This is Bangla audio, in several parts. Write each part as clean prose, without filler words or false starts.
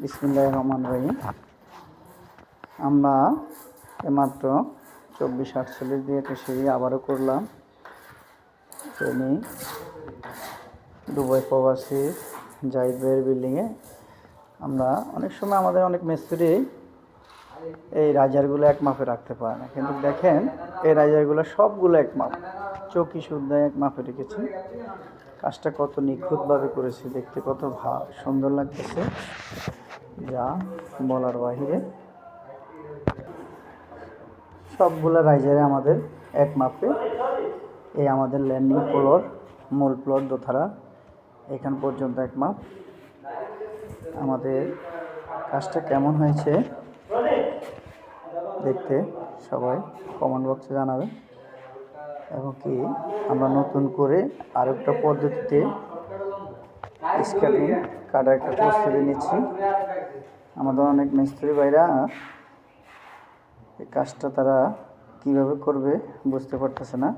বিসমিল্লাহির রহমানির রহিম। আমরা মাত্র 24-48 দিয়ে একটা সিঁড়ি আবারও করলাম। আমি দুবাই প্রবাসী জাহিদ ভাইয়ের বিল্ডিংয়ে আমরা অনেক সময় আমাদের অনেক মিস্ত্রি এই রাইজারগুলো এক মাপে রাখতে পারে না, কিন্তু দেখেন এই রাইজারগুলো সবগুলো এক মাপ, চৌকি শুদ্ধ এক মাপে রেখেছি। কাজটা কত নিখুঁতভাবে করেছি, দেখতে কত সুন্দর লাগতেছে, যা বলার বাহিরে। সবগুলো রাইজারে আমাদের এক মাপে। এই আমাদের ল্যান্ডিং ফ্লোর, মূল ফ্লোর, দোতলা এখান পর্যন্ত এক মাপ। আমাদের কাজটা কেমন হয়েছে দেখতে সবাই কমেন্ট বক্সে জানাবে। এবং কি আমরা নতুন করে আরেকটা পদ্ধতিতে স্কেলিং কাটার একটা প্রস্তুতি নিচ্ছি। আমাদের অনেক মিস্ত্রি ভাইরা এই কাজটা তারা কিভাবে করবে বুঝতে পারতেছে না।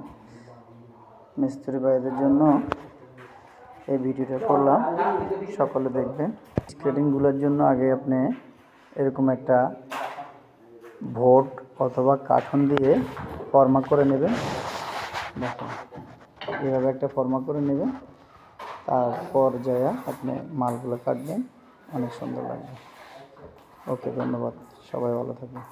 মিস্ত্রি ভাইদের জন্য এই ভিডিওটা করলাম, সকলে দেখবেন। স্কেলিংগুলোর জন্য আগে আপনি এরকম একটা বোর্ড অথবা কার্টন দিয়ে ফর্মা করে নেবেন। দেখুন এভাবে একটা ফর্মা করে নেবেন, তারপর যায় আপনি মালগুলো কাটবেন, অনেক সুন্দর লাগবে। ওকে, ধন্যবাদ, সবাই ভালো থাকবেন।